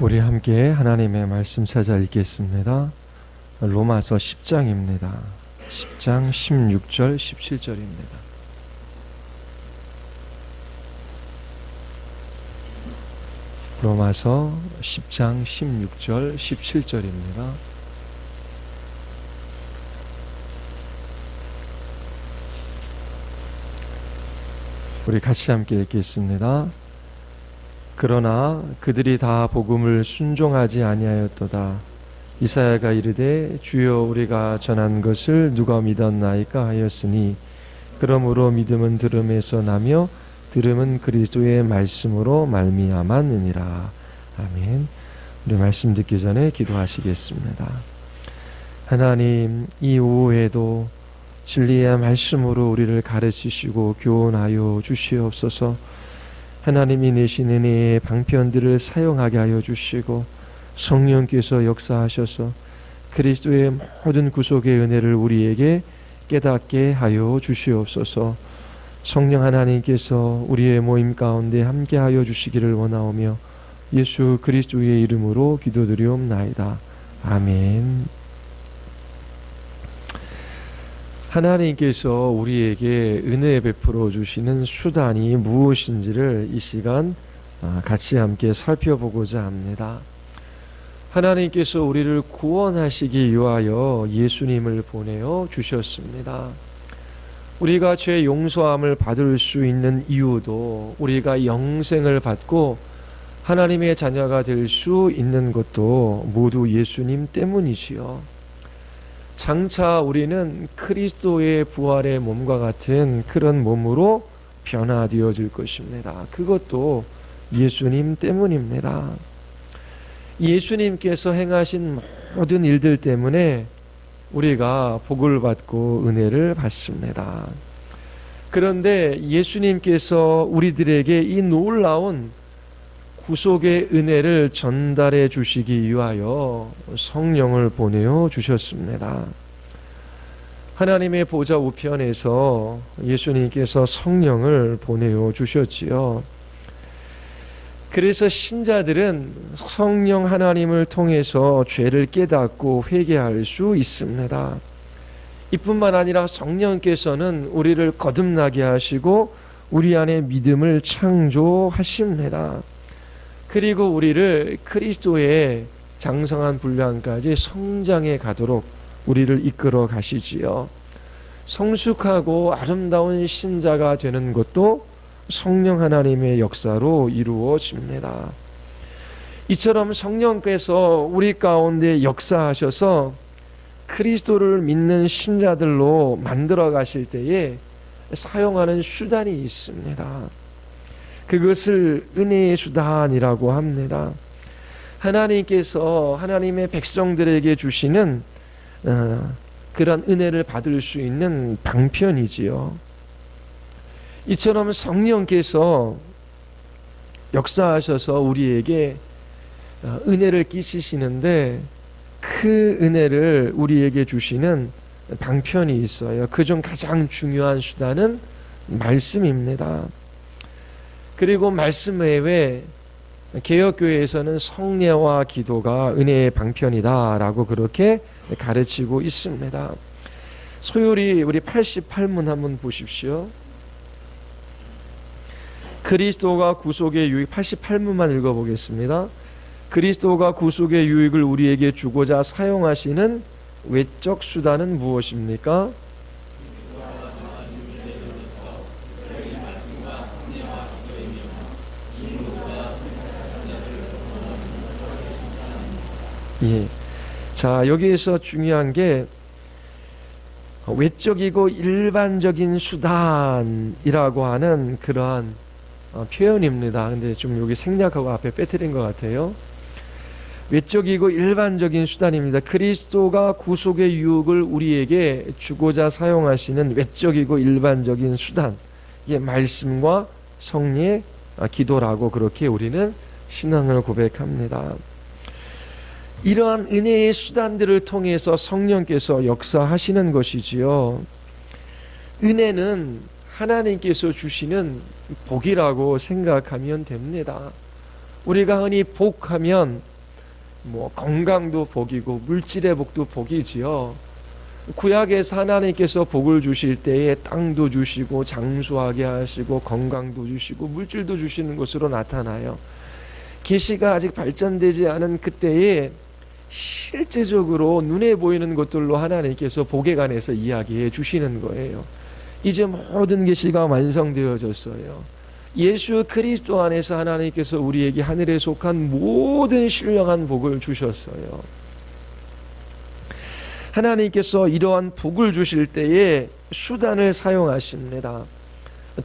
우리 함께 하나님의 말씀 찾아 읽겠습니다. 로마서 10장입니다. 10장 16절 17절입니다. 로마서 10장 16절 17절입니다. 우리 같이 함께 읽겠습니다. 그러나 그들이 다 복음을 순종하지 아니하였도다. 이사야가 이르되 주여 우리가 전한 것을 누가 믿었나이까 하였으니 그러므로 믿음은 들음에서 나며 들음은 그리스도의 말씀으로 말미암았느니라. 아멘. 우리 말씀 듣기 전에 기도하시겠습니다. 하나님, 이 오후에도 진리의 말씀으로 우리를 가르치시고 교훈하여 주시옵소서. 하나님이 내신 은혜의 방편들을 사용하게 하여 주시고 성령께서 역사하셔서 그리스도의 모든 구속의 은혜를 우리에게 깨닫게 하여 주시옵소서. 성령 하나님께서 우리의 모임 가운데 함께하여 주시기를 원하오며 예수 그리스도의 이름으로 기도드리옵나이다. 아멘. 하나님께서 우리에게 은혜 베풀어 주시는 수단이 무엇인지를 이 시간 같이 함께 살펴보고자 합니다. 하나님께서 우리를 구원하시기 위하여 예수님을 보내어 주셨습니다. 우리가 죄 용서함을 받을 수 있는 이유도, 우리가 영생을 받고 하나님의 자녀가 될 수 있는 것도 모두 예수님 때문이지요. 장차 우리는 그리스도의 부활의 몸과 같은 그런 몸으로 변화되어질 것입니다. 그것도 예수님 때문입니다. 예수님께서 행하신 모든 일들 때문에 우리가 복을 받고 은혜를 받습니다. 그런데 예수님께서 우리들에게 이 놀라운 구속의 은혜를 전달해 주시기 위하여 성령을 보내어 주셨습니다. 하나님의 보좌 우편에서 예수님께서 성령을 보내어 주셨지요. 그래서 신자들은 성령 하나님을 통해서 죄를 깨닫고 회개할 수 있습니다. 이뿐만 아니라 성령께서는 우리를 거듭나게 하시고 우리 안에 믿음을 창조하십니다. 그리고 우리를 그리스도의 장성한 분량까지 성장해 가도록 우리를 이끌어 가시지요. 성숙하고 아름다운 신자가 되는 것도 성령 하나님의 역사로 이루어집니다. 이처럼 성령께서 우리 가운데 역사하셔서 그리스도를 믿는 신자들로 만들어 가실 때에 사용하는 수단이 있습니다. 그것을 은혜의 수단이라고 합니다. 하나님께서 하나님의 백성들에게 주시는 그런 은혜를 받을 수 있는 방편이지요. 이처럼 성령께서 역사하셔서 우리에게 은혜를 끼치시는데 그 은혜를 우리에게 주시는 방편이 있어요. 그중 가장 중요한 수단은 말씀입니다. 그리고 말씀 외에 개혁교회에서는 성례와 기도가 은혜의 방편이다라고 그렇게 가르치고 있습니다. 소요리 우리 88문 한번 보십시오. 그리스도가 구속의 유익, 88문만 읽어보겠습니다. 그리스도가 구속의 유익을 우리에게 주고자 사용하시는 외적 수단은 무엇입니까? 예. 자, 여기에서 중요한 게 외적이고 일반적인 수단이라고 하는 그러한 표현입니다. 근데 좀 여기 생략하고 앞에 빼뜨린 것 같아요. 외적이고 일반적인 수단입니다. 그리스도가 구속의 유익을 우리에게 주고자 사용하시는 외적이고 일반적인 수단, 이게 말씀과 성례, 기도라고 그렇게 우리는 신앙을 고백합니다. 이러한 은혜의 수단들을 통해서 성령께서 역사하시는 것이지요. 은혜는 하나님께서 주시는 복이라고 생각하면 됩니다. 우리가 흔히 복하면 건강도 복이고 물질의 복도 복이지요. 구약에서 하나님께서 복을 주실 때에 땅도 주시고 장수하게 하시고 건강도 주시고 물질도 주시는 것으로 나타나요. 계시가 아직 발전되지 않은 그때에 실제적으로 눈에 보이는 것들로 하나님께서 복에 관해서 이야기해 주시는 거예요. 이제 모든 계시가 완성되어졌어요. 예수 그리스도 안에서 하나님께서 우리에게 하늘에 속한 모든 신령한 복을 주셨어요. 하나님께서 이러한 복을 주실 때에 수단을 사용하십니다.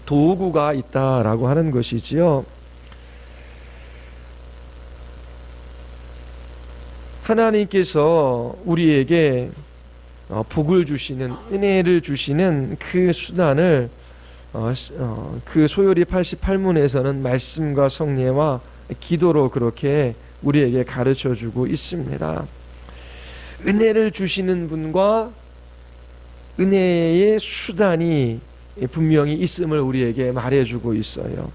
도구가 있다라고 하는 것이지요. 하나님께서 우리에게 복을 주시는, 은혜를 주시는 그 수단을 그 소요리 88문에서는 말씀과 성례와 기도로 그렇게 우리에게 가르쳐주고 있습니다. 은혜를 주시는 분과 은혜의 수단이 분명히 있음을 우리에게 말해주고 있어요.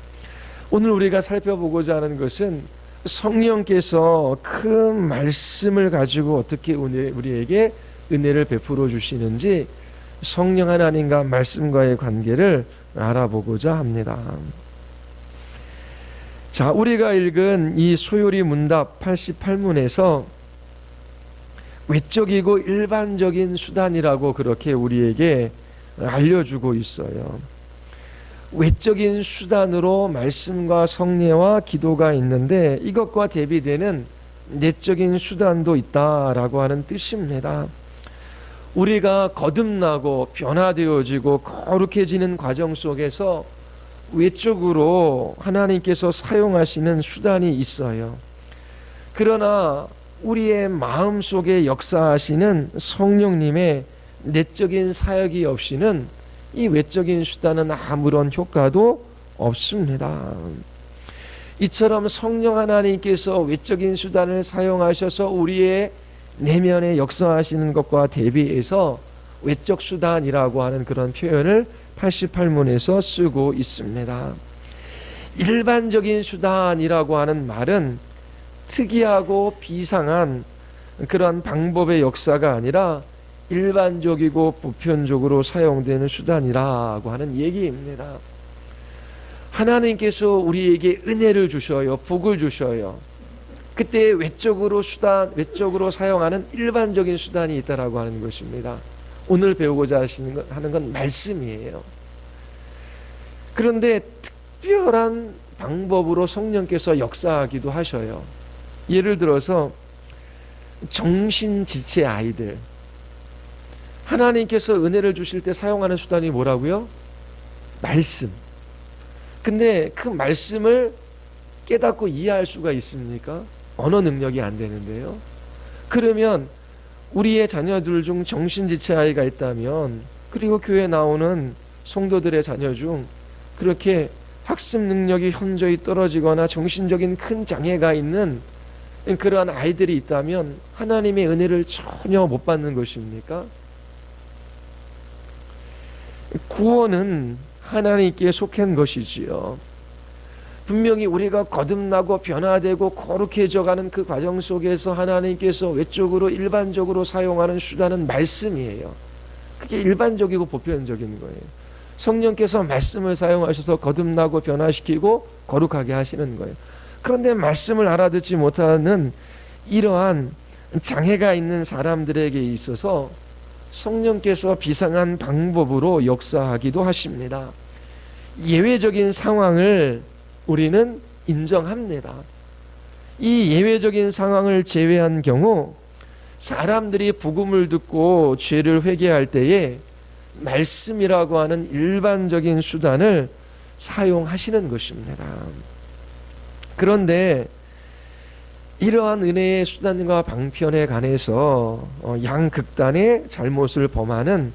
오늘 우리가 살펴보고자 하는 것은 성령께서 그 말씀을 가지고 어떻게 우리에게 은혜를 베풀어 주시는지, 성령 하나님과 말씀과의 관계를 알아보고자 합니다. 자, 우리가 읽은 이 소요리 문답 88문에서 외적이고 일반적인 수단이라고 그렇게 우리에게 알려주고 있어요. 외적인 수단으로 말씀과 성례와 기도가 있는데 이것과 대비되는 내적인 수단도 있다라고 하는 뜻입니다. 우리가 거듭나고 변화되어지고 거룩해지는 과정 속에서 외적으로 하나님께서 사용하시는 수단이 있어요. 그러나 우리의 마음 속에 역사하시는 성령님의 내적인 사역이 없이는 이 외적인 수단은 아무런 효과도 없습니다. 이처럼 성령 하나님께서 외적인 수단을 사용하셔서 우리의 내면에 역사하시는 것과 대비해서 외적 수단이라고 하는 그런 표현을 88문에서 쓰고 있습니다. 일반적인 수단이라고 하는 말은 특이하고 비상한 그런 방법의 역사가 아니라 일반적이고 보편적으로 사용되는 수단이라고 하는 얘기입니다. 하나님께서 우리에게 은혜를 주셔요. 복을 주셔요. 그때 외적으로 사용하는 일반적인 수단이 있다라고 하는 것입니다. 오늘 배우고자 하는 건 말씀이에요. 그런데 특별한 방법으로 성령께서 역사하기도 하셔요. 예를 들어서 정신지체 아이들, 하나님께서 은혜를 주실 때 사용하는 수단이 뭐라고요? 말씀. 근데 그 말씀을 깨닫고 이해할 수가 있습니까? 언어 능력이 안 되는데요. 그러면 우리의 자녀들 중 정신지체 아이가 있다면, 그리고 교회에 나오는 성도들의 자녀 중 그렇게 학습 능력이 현저히 떨어지거나 정신적인 큰 장애가 있는 그러한 아이들이 있다면 하나님의 은혜를 전혀 못 받는 것입니까? 구원은 하나님께 속한 것이지요. 분명히 우리가 거듭나고 변화되고 거룩해져가는 그 과정 속에서 하나님께서 외적으로 일반적으로 사용하는 수단은 말씀이에요. 그게 일반적이고 보편적인 거예요. 성령께서 말씀을 사용하셔서 거듭나고 변화시키고 거룩하게 하시는 거예요. 그런데 말씀을 알아듣지 못하는 이러한 장애가 있는 사람들에게 있어서 성령께서 비상한 방법으로 역사하기도 하십니다. 예외적인 상황을 우리는 인정합니다. 이 예외적인 상황을 제외한 경우 사람들이 복음을 듣고 죄를 회개할 때에 말씀이라고 하는 일반적인 수단을 사용하시는 것입니다. 그런데 이러한 은혜의 수단과 방편에 관해서 양극단의 잘못을 범하는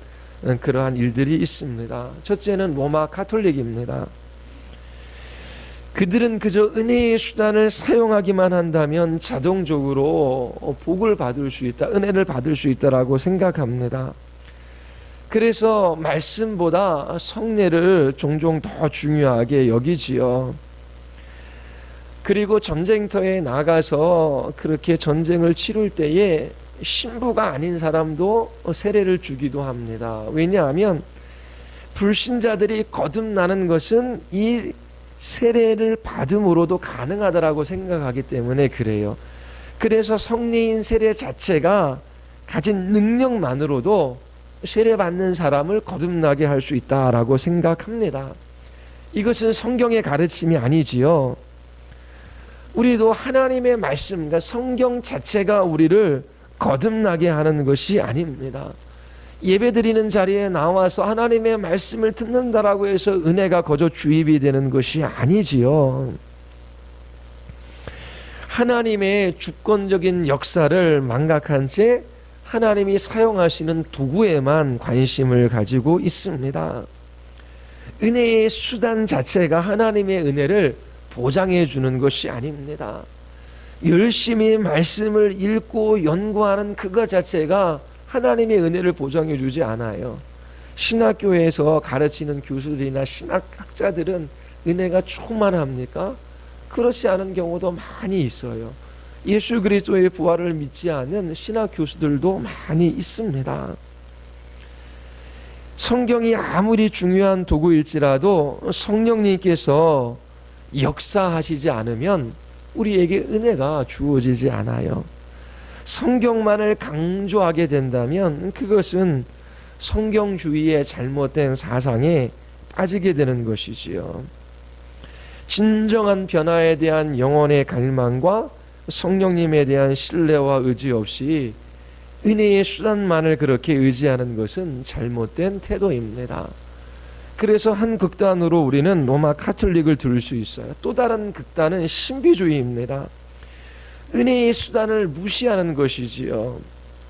그러한 일들이 있습니다. 첫째는 로마 가톨릭입니다. 그들은 그저 은혜의 수단을 사용하기만 한다면 자동적으로 복을 받을 수 있다, 은혜를 받을 수 있다라고 생각합니다. 그래서 말씀보다 성례를 종종 더 중요하게 여기지요. 그리고 전쟁터에 나가서 그렇게 전쟁을 치룰 때에 신부가 아닌 사람도 세례를 주기도 합니다. 왜냐하면 불신자들이 거듭나는 것은 이 세례를 받음으로도 가능하다라고 생각하기 때문에 그래요. 그래서 성례인 세례 자체가 가진 능력만으로도 세례 받는 사람을 거듭나게 할 수 있다라고 생각합니다. 이것은 성경의 가르침이 아니지요. 우리도 하나님의 말씀, 그러니까 성경 자체가 우리를 거듭나게 하는 것이 아닙니다. 예배드리는 자리에 나와서 하나님의 말씀을 듣는다라고 해서 은혜가 거저 주입이 되는 것이 아니지요. 하나님의 주권적인 역사를 망각한 채 하나님이 사용하시는 도구에만 관심을 가지고 있습니다. 은혜의 수단 자체가 하나님의 은혜를 보장해 주는 것이 아닙니다. 열심히 말씀을 읽고 연구하는 그것 자체가 하나님의 은혜를 보장해 주지 않아요. 신학교에서 가르치는 교수들이나 신학학자들은 은혜가 충만합니까? 그렇지 않은 경우도 많이 있어요. 예수 그리스도의 부활을 믿지 않은 신학 교수들도 많이 있습니다. 성경이 아무리 중요한 도구일지라도 성령님께서 역사하시지 않으면 우리에게 은혜가 주어지지 않아요. 성경만을 강조하게 된다면 그것은 성경주의의 잘못된 사상에 빠지게 되는 것이지요. 진정한 변화에 대한 영혼의 갈망과 성령님에 대한 신뢰와 의지 없이 은혜의 수단만을 그렇게 의지하는 것은 잘못된 태도입니다. 그래서 한 극단으로 우리는 로마 카톨릭을 들을 수 있어요. 또 다른 극단은 신비주의입니다. 은혜의 수단을 무시하는 것이지요.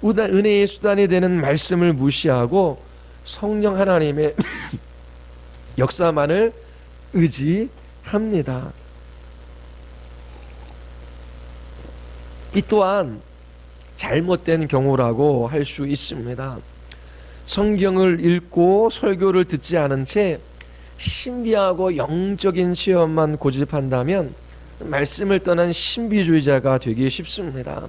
은혜의 수단이 되는 말씀을 무시하고 성령 하나님의 역사만을 의지합니다. 이 또한 잘못된 경우라고 할 수 있습니다. 성경을 읽고 설교를 듣지 않은 채 신비하고 영적인 체험만 고집한다면 말씀을 떠난 신비주의자가 되기 쉽습니다.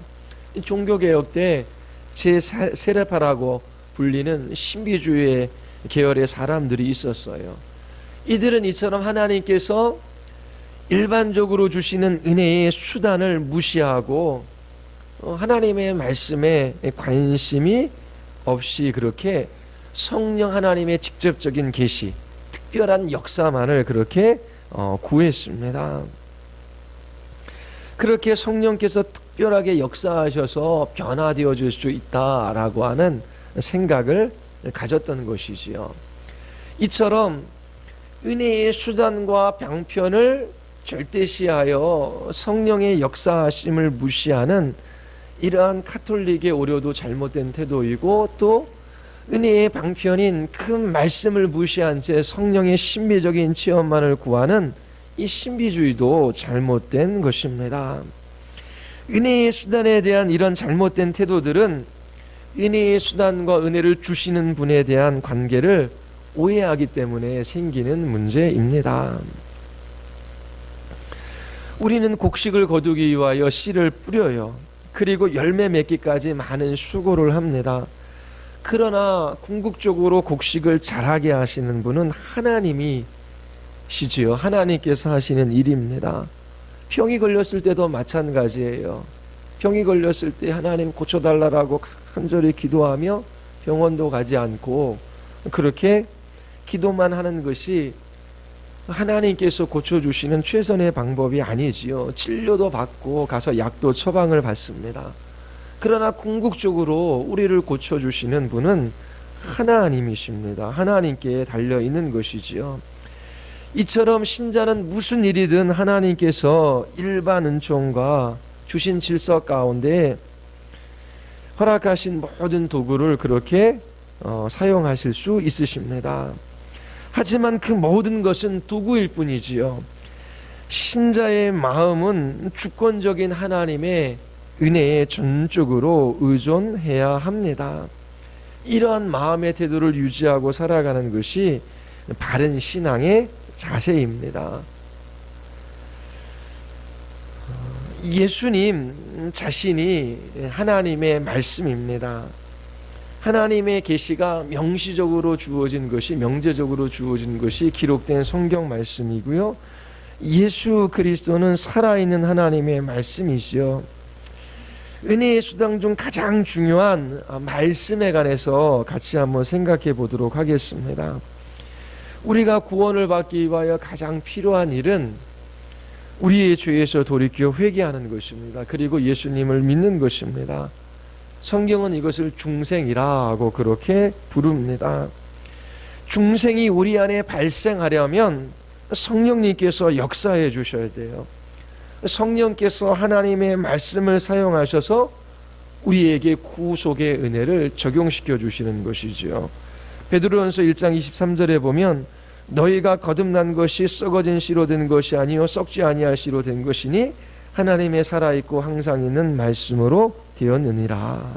종교개혁 때 제 세례파라고 불리는 신비주의 계열의 사람들이 있었어요. 이들은 이처럼 하나님께서 일반적으로 주시는 은혜의 수단을 무시하고 하나님의 말씀에 관심이 없이 그렇게 성령 하나님의 직접적인 계시, 특별한 역사만을 그렇게 구했습니다. 그렇게 성령께서 특별하게 역사하셔서 변화되어질 수 있다라고 하는 생각을 가졌던 것이지요. 이처럼 은혜의 수단과 방편을 절대시하여 성령의 역사하심을 무시하는 이러한 카톨릭의 오려도 잘못된 태도이고, 또 은혜의 방편인 큰 말씀을 무시한 채 성령의 신비적인 체험만을 구하는 이 신비주의도 잘못된 것입니다. 은혜의 수단에 대한 이런 잘못된 태도들은 은혜의 수단과 은혜를 주시는 분에 대한 관계를 오해하기 때문에 생기는 문제입니다. 우리는 곡식을 거두기 위하여 씨를 뿌려요. 그리고 열매 맺기까지 많은 수고를 합니다. 그러나 궁극적으로 곡식을 자라게 하시는 분은 하나님이시지요. 하나님께서 하시는 일입니다. 병이 걸렸을 때도 마찬가지예요. 병이 걸렸을 때 하나님 고쳐달라고 간절히 기도하며 병원도 가지 않고 그렇게 기도만 하는 것이 하나님께서 고쳐주시는 최선의 방법이 아니지요. 치료도 받고 가서 약도 처방을 받습니다. 그러나 궁극적으로 우리를 고쳐주시는 분은 하나님이십니다. 하나님께 달려있는 것이지요. 이처럼 신자는 무슨 일이든 하나님께서 일반 은총과 주신 질서 가운데 허락하신 모든 도구를 그렇게 사용하실 수 있으십니다. 하지만 그 모든 것은 도구일 뿐이지요. 신자의 마음은 주권적인 하나님의 은혜에 전적으로 의존해야 합니다. 이러한 마음의 태도를 유지하고 살아가는 것이 바른 신앙의 자세입니다. 예수님 자신이 하나님의 말씀입니다. 하나님의 계시가 명시적으로 주어진 것이, 명제적으로 주어진 것이 기록된 성경 말씀이고요. 예수 그리스도는 살아있는 하나님의 말씀이시요. 은혜의 수당 중 가장 중요한 말씀에 관해서 같이 한번 생각해 보도록 하겠습니다. 우리가 구원을 받기 위하여 가장 필요한 일은 우리의 죄에서 돌이켜 회개하는 것입니다. 그리고 예수님을 믿는 것입니다. 성경은 이것을 중생이라고 그렇게 부릅니다. 중생이 우리 안에 발생하려면 성령님께서 역사해 주셔야 돼요. 성령께서 하나님의 말씀을 사용하셔서 우리에게 구속의 은혜를 적용시켜 주시는 것이지요. 베드로전서 1장 23절에 보면 너희가 거듭난 것이 썩어진 씨로 된 것이 아니요 썩지 아니할 씨로 된 것이니 하나님의 살아있고 항상 있는 말씀으로 되었느니라.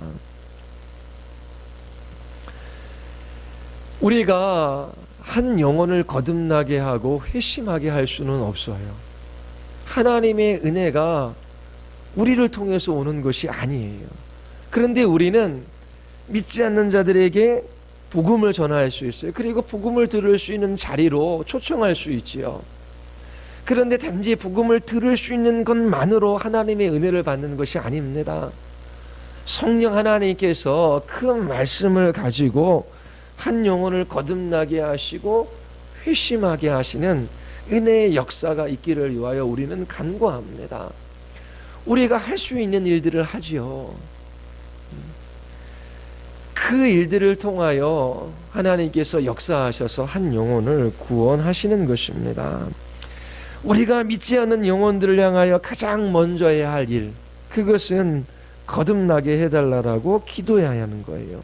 우리가 한 영혼을 거듭나게 하고 회심하게 할 수는 없어요. 하나님의 은혜가 우리를 통해서 오는 것이 아니에요. 그런데 우리는 믿지 않는 자들에게 복음을 전할 수 있어요. 그리고 복음을 들을 수 있는 자리로 초청할 수 있지요. 그런데 단지 복음을 들을 수 있는 것만으로 하나님의 은혜를 받는 것이 아닙니다. 성령 하나님께서 그 말씀을 가지고 한 영혼을 거듭나게 하시고 회심하게 하시는 은혜의 역사가 있기를 위하여 우리는 간구합니다. 우리가 할 수 있는 일들을 하지요. 그 일들을 통하여 하나님께서 역사하셔서 한 영혼을 구원하시는 것입니다. 우리가 믿지 않는 영혼들을 향하여 가장 먼저 해야 할 일, 그것은 거듭나게 해달라고 기도해야 하는 거예요.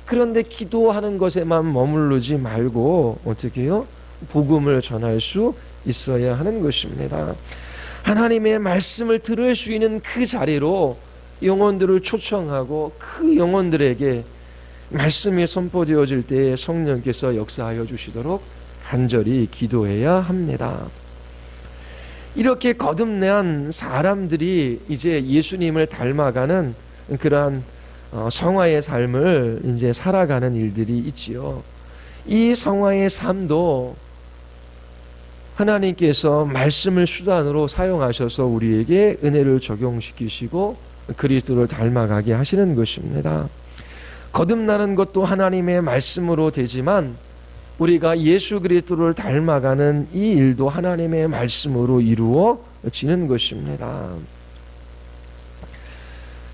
그런데 기도하는 것에만 머무르지 말고 어떻게 해요? 복음을 전할 수 있어야 하는 것입니다. 하나님의 말씀을 들을 수 있는 그 자리로 영혼들을 초청하고 그 영혼들에게 말씀이 선포되어질 때에 성령께서 역사하여 주시도록 간절히 기도해야 합니다. 이렇게 거듭난 사람들이 이제 예수님을 닮아가는 그러한 성화의 삶을 이제 살아가는 일들이 있지요. 이 성화의 삶도 하나님께서 말씀을 수단으로 사용하셔서 우리에게 은혜를 적용시키시고 그리스도를 닮아가게 하시는 것입니다. 거듭나는 것도 하나님의 말씀으로 되지만 우리가 예수 그리스도를 닮아가는 이 일도 하나님의 말씀으로 이루어지는 것입니다.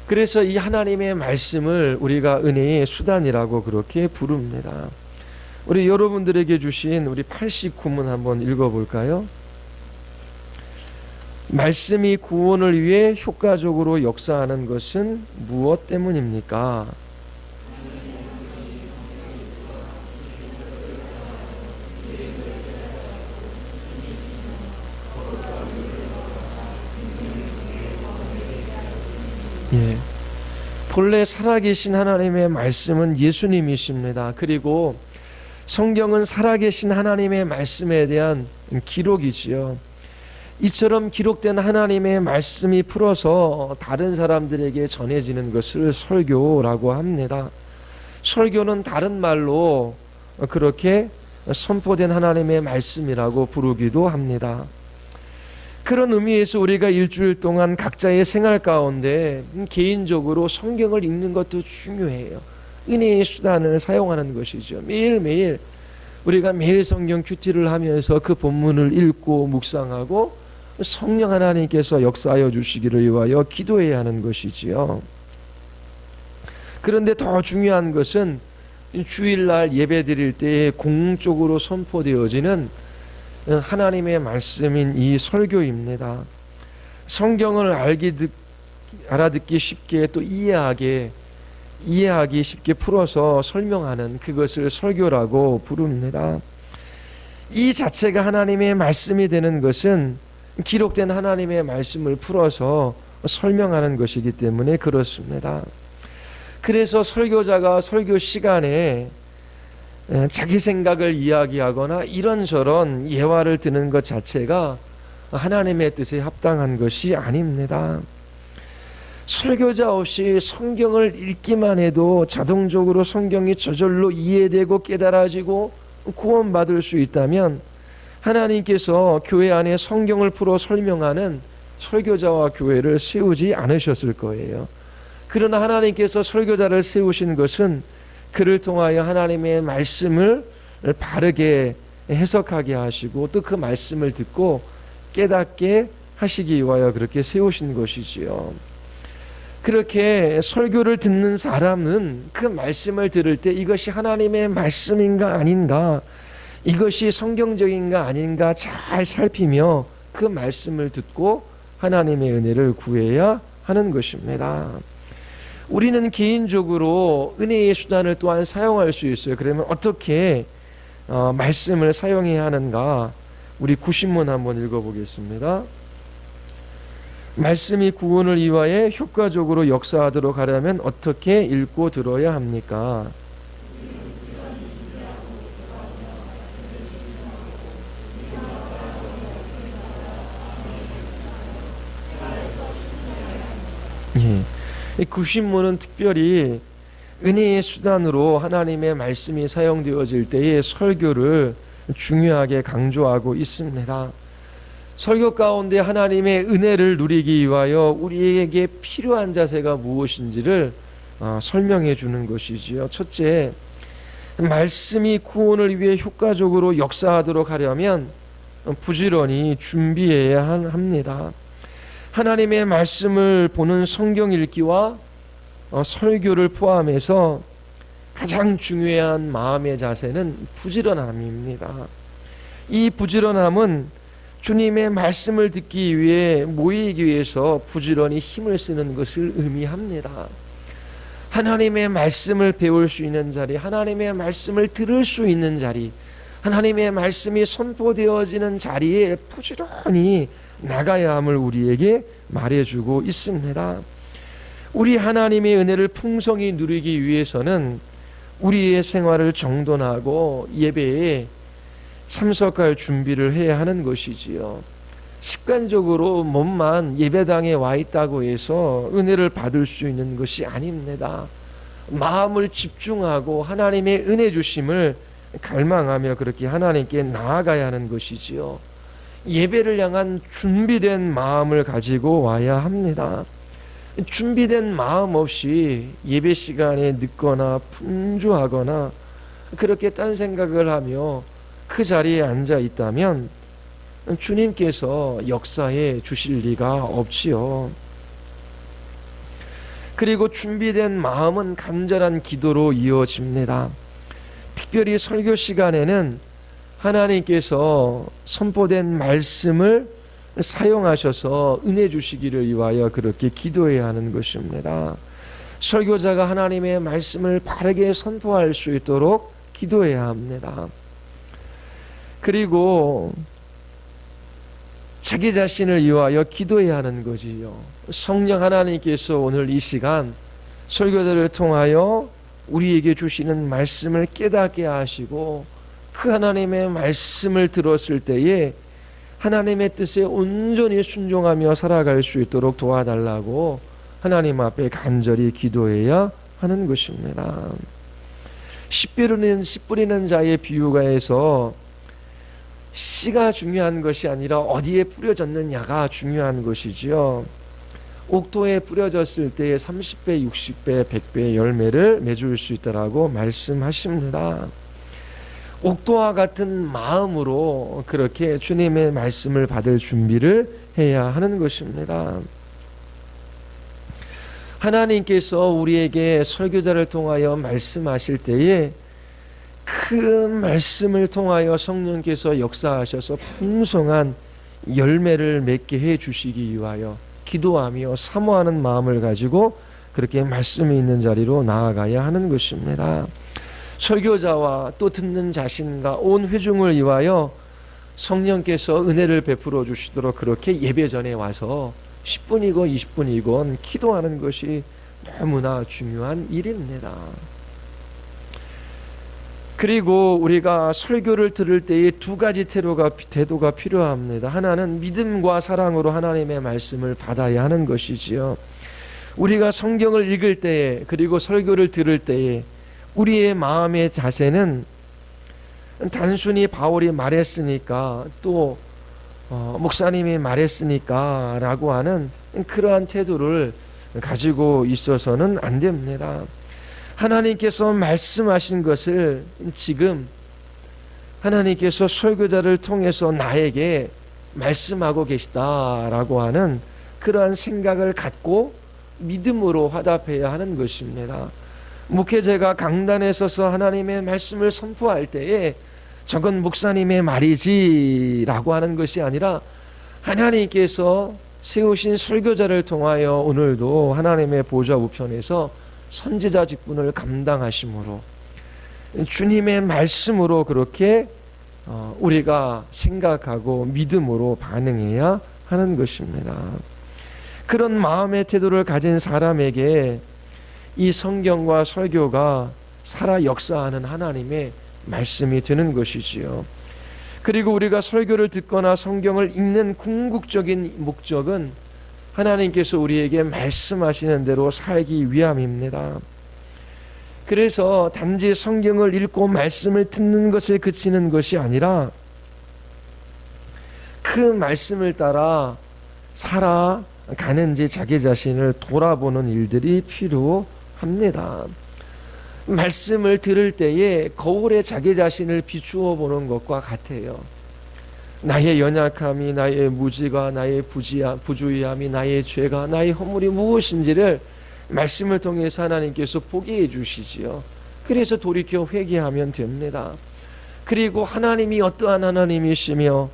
그래서 이 하나님의 말씀을 우리가 은혜의 수단이라고 그렇게 부릅니다. 우리 여러분들에게 주신 우리 89문 한번 읽어볼까요? 말씀이 구원을 위해 효과적으로 역사하는 것은 무엇 때문입니까? 예. 본래 살아계신 하나님의 말씀은 예수님이십니다. 그리고 성경은 살아계신 하나님의 말씀에 대한 기록이지요. 이처럼 기록된 하나님의 말씀이 풀어서 다른 사람들에게 전해지는 것을 설교라고 합니다. 설교는 다른 말로 그렇게 선포된 하나님의 말씀이라고 부르기도 합니다. 그런 의미에서 우리가 일주일 동안 각자의 생활 가운데 개인적으로 성경을 읽는 것도 중요해요. 은혜의 수단을 사용하는 것이죠. 매일매일 우리가 매일 성경 큐티를 하면서 그 본문을 읽고 묵상하고 성령 하나님께서 역사하여 주시기를 위하여 기도해야 하는 것이지요. 그런데 더 중요한 것은 주일날 예배 드릴 때에 공적으로 선포되어지는 하나님의 말씀인 이 설교입니다. 성경을 알아듣기 쉽게 또 이해하기 쉽게 풀어서 설명하는 그것을 설교라고 부릅니다. 이 자체가 하나님의 말씀이 되는 것은 기록된 하나님의 말씀을 풀어서 설명하는 것이기 때문에 그렇습니다. 그래서 설교자가 설교 시간에 자기 생각을 이야기하거나 이런저런 예화를 드는 것 자체가 하나님의 뜻에 합당한 것이 아닙니다. 설교자 없이 성경을 읽기만 해도 자동적으로 성경이 저절로 이해되고 깨달아지고 구원받을 수 있다면 하나님께서 교회 안에 성경을 풀어 설명하는 설교자와 교회를 세우지 않으셨을 거예요. 그러나 하나님께서 설교자를 세우신 것은 그를 통하여 하나님의 말씀을 바르게 해석하게 하시고 또 그 말씀을 듣고 깨닫게 하시기 위하여 그렇게 세우신 것이지요. 그렇게 설교를 듣는 사람은 그 말씀을 들을 때 이것이 하나님의 말씀인가 아닌가, 이것이 성경적인가 아닌가 잘 살피며 그 말씀을 듣고 하나님의 은혜를 구해야 하는 것입니다. 우리는 개인적으로 은혜의 수단을 또한 사용할 수 있어요. 그러면 어떻게 말씀을 사용해야 하는가? 우리 구신문 한번 읽어보겠습니다. 말씀이 구원을 위하여 효과적으로 역사하도록 하려면 어떻게 읽고 들어야 합니까? 이 구신문은 특별히 은혜의 수단으로 하나님의 말씀이 사용되어질 때의 설교를 중요하게 강조하고 있습니다. 설교 가운데 하나님의 은혜를 누리기 위하여 우리에게 필요한 자세가 무엇인지를 설명해 주는 것이지요. 첫째, 말씀이 구원을 위해 효과적으로 역사하도록 하려면 부지런히 준비해야 합니다. 하나님의 말씀을 보는 성경 읽기와 설교를 포함해서 가장 중요한 마음의 자세는 부지런함입니다. 이 부지런함은 주님의 말씀을 듣기 위해 모이기 위해서 부지런히 힘을 쓰는 것을 의미합니다. 하나님의 말씀을 배울 수 있는 자리, 하나님의 말씀을 들을 수 있는 자리, 하나님의 말씀이 선포되어지는 자리에 부지런히 나가야 함을 우리에게 말해주고 있습니다. 우리 하나님의 은혜를 풍성히 누리기 위해서는 우리의 생활을 정돈하고 예배에 참석할 준비를 해야 하는 것이지요. 습관적으로 몸만 예배당에 와 있다고 해서 은혜를 받을 수 있는 것이 아닙니다. 마음을 집중하고 하나님의 은혜 주심을 갈망하며 그렇게 하나님께 나아가야 하는 것이지요. 예배를 향한 준비된 마음을 가지고 와야 합니다. 준비된 마음 없이 예배 시간에 늦거나 분주하거나 그렇게 딴 생각을 하며 그 자리에 앉아 있다면 주님께서 역사해 주실 리가 없지요. 그리고 준비된 마음은 간절한 기도로 이어집니다. 특별히 설교 시간에는 하나님께서 선포된 말씀을 사용하셔서 은혜 주시기를 위하여 그렇게 기도해야 하는 것입니다. 설교자가 하나님의 말씀을 바르게 선포할 수 있도록 기도해야 합니다. 그리고 자기 자신을 위하여 기도해야 하는 거지요. 성령 하나님께서 오늘 이 시간 설교자를 통하여 우리에게 주시는 말씀을 깨닫게 하시고 그 하나님의 말씀을 들었을 때에 하나님의 뜻에 온전히 순종하며 살아갈 수 있도록 도와달라고 하나님 앞에 간절히 기도해야 하는 것입니다. 씨 뿌리는 자의 비유가에서 씨가 중요한 것이 아니라 어디에 뿌려졌느냐가 중요한 것이지요. 옥토에 뿌려졌을 때에 30배, 60배, 100배의 열매를 맺을 수 있다라고 말씀하십니다. 옥토와 같은 마음으로 그렇게 주님의 말씀을 받을 준비를 해야 하는 것입니다. 하나님께서 우리에게 설교자를 통하여 말씀하실 때에 그 말씀을 통하여 성령께서 역사하셔서 풍성한 열매를 맺게 해 주시기 위하여 기도하며 사모하는 마음을 가지고 그렇게 말씀이 있는 자리로 나아가야 하는 것입니다. 설교자와 또 듣는 자신과 온 회중을 위하여 성령께서 은혜를 베풀어 주시도록 그렇게 예배 전에 와서 10분이고 20분이건 기도하는 것이 너무나 중요한 일입니다. 그리고 우리가 설교를 들을 때에 두 가지 태도가 필요합니다. 하나는 믿음과 사랑으로 하나님의 말씀을 받아야 하는 것이지요. 우리가 성경을 읽을 때에 그리고 설교를 들을 때에 우리의 마음의 자세는 단순히 바울이 말했으니까 또 목사님이 말했으니까 라고 하는 그러한 태도를 가지고 있어서는 안 됩니다. 하나님께서 말씀하신 것을 지금 하나님께서 설교자를 통해서 나에게 말씀하고 계시다라고 하는 그러한 생각을 갖고 믿음으로 화답해야 하는 것입니다. 목회자가 강단에 서서 하나님의 말씀을 선포할 때에 저건 목사님의 말이지 라고 하는 것이 아니라 하나님께서 세우신 설교자를 통하여 오늘도 하나님의 보좌 우편에서 선지자 직분을 감당하심으로 주님의 말씀으로 그렇게 우리가 생각하고 믿음으로 반응해야 하는 것입니다. 그런 마음의 태도를 가진 사람에게 이 성경과 설교가 살아 역사하는 하나님의 말씀이 되는 것이지요. 그리고 우리가 설교를 듣거나 성경을 읽는 궁극적인 목적은 하나님께서 우리에게 말씀하시는 대로 살기 위함입니다. 그래서 단지 성경을 읽고 말씀을 듣는 것에 그치는 것이 아니라 그 말씀을 따라 살아가는지 자기 자신을 돌아보는 일들이 필요합니다. 말씀을 들을 때에 거울에 자기 자신을 비추어 보는 것과 같아요. 나의 연약함이, 나의 무지가, 나의 부주의함이, 나의 죄가, 나의 허물이 무엇인지를 말씀을 통해서 하나님께서 보게 해주시지요. 그래서 돌이켜 회개하면 됩니다. 그리고 하나님이 어떠한 하나님이시며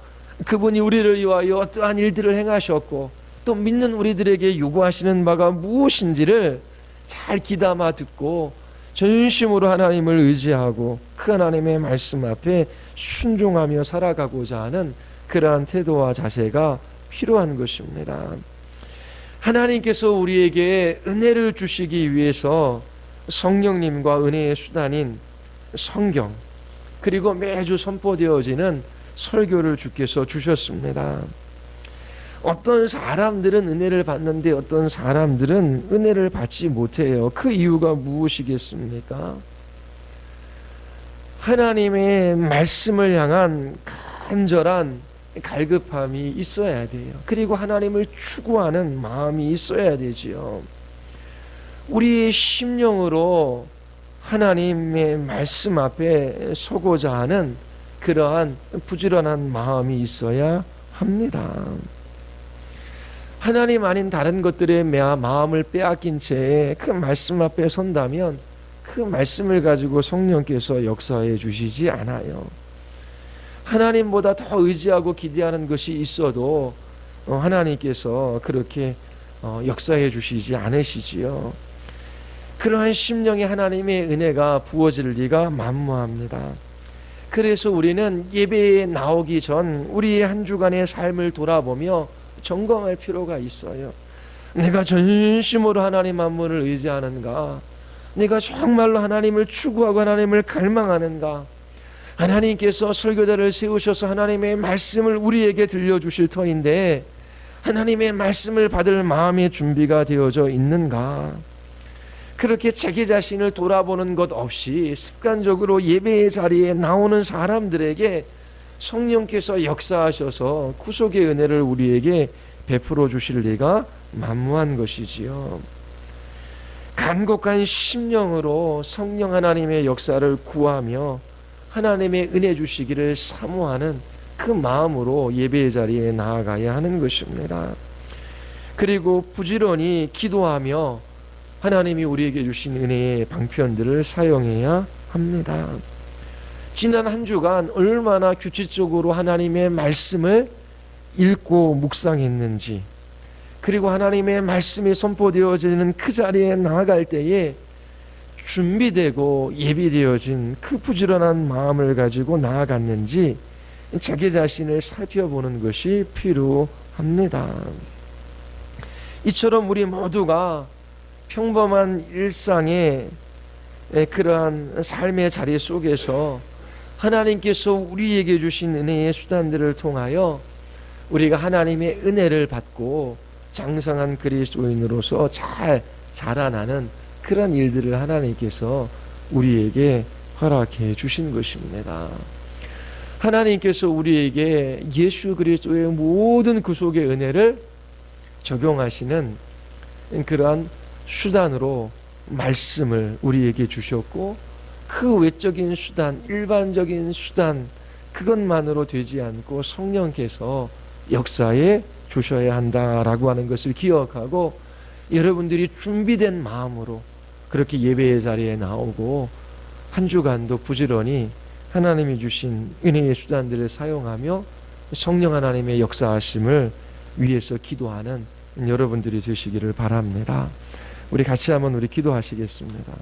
그분이 우리를 위하여 어떠한 일들을 행하셨고 또 믿는 우리들에게 요구하시는 바가 무엇인지를 잘 귀담아 듣고 전심으로 하나님을 의지하고 그 하나님의 말씀 앞에 순종하며 살아가고자 하는 그러한 태도와 자세가 필요한 것입니다. 하나님께서 우리에게 은혜를 주시기 위해서 성령님과 은혜의 수단인 성경 그리고 매주 선포되어지는 설교를 주께서 주셨습니다. 어떤 사람들은 은혜를 받는데 어떤 사람들은 은혜를 받지 못해요. 그 이유가 무엇이겠습니까? 하나님의 말씀을 향한 간절한 갈급함이 있어야 돼요. 그리고 하나님을 추구하는 마음이 있어야 되지요. 우리의 심령으로 하나님의 말씀 앞에 서고자 하는 그러한 부지런한 마음이 있어야 합니다. 하나님 아닌 다른 것들에 마음을 빼앗긴 채 그 말씀 앞에 선다면 그 말씀을 가지고 성령께서 역사해 주시지 않아요. 하나님보다 더 의지하고 기대하는 것이 있어도 하나님께서 그렇게 역사해 주시지 않으시지요. 그러한 심령에 하나님의 은혜가 부어질 리가 만무합니다. 그래서 우리는 예배에 나오기 전 우리의 한 주간의 삶을 돌아보며 점검할 필요가 있어요. 내가 전심으로 하나님 한 분을 의지하는가? 내가 정말로 하나님을 추구하고 하나님을 갈망하는가? 하나님께서 설교자를 세우셔서 하나님의 말씀을 우리에게 들려주실 터인데 하나님의 말씀을 받을 마음의 준비가 되어져 있는가? 그렇게 자기 자신을 돌아보는 것 없이 습관적으로 예배의 자리에 나오는 사람들에게 성령께서 역사하셔서 구속의 은혜를 우리에게 베풀어 주실 리가 만무한 것이지요. 간곡한 심령으로 성령 하나님의 역사를 구하며 하나님의 은혜 주시기를 사모하는 그 마음으로 예배의 자리에 나아가야 하는 것입니다. 그리고 부지런히 기도하며 하나님이 우리에게 주신 은혜의 방편들을 사용해야 합니다. 지난 한 주간 얼마나 규칙적으로 하나님의 말씀을 읽고 묵상했는지, 그리고 하나님의 말씀이 선포되어지는 그 자리에 나아갈 때에 준비되고 예비되어진 그 부지런한 마음을 가지고 나아갔는지 자기 자신을 살펴보는 것이 필요합니다. 이처럼 우리 모두가 평범한 일상에 그러한 삶의 자리 속에서 하나님께서 우리에게 주신 은혜의 수단들을 통하여 우리가 하나님의 은혜를 받고 장성한 그리스도인으로서 잘 자라나는 그런 일들을 하나님께서 우리에게 허락해 주신 것입니다. 하나님께서 우리에게 예수 그리스도의 모든 구속의 은혜를 적용하시는 그러한 수단으로 말씀을 우리에게 주셨고, 그 외적인 수단, 일반적인 수단, 그것만으로 되지 않고 성령께서 역사에 주셔야 한다라고 하는 것을 기억하고, 여러분들이 준비된 마음으로 그렇게 예배의 자리에 나오고 한 주간도 부지런히 하나님이 주신 은혜의 수단들을 사용하며 성령 하나님의 역사하심을 위해서 기도하는 여러분들이 되시기를 바랍니다. 우리 같이 한번 기도하시겠습니다.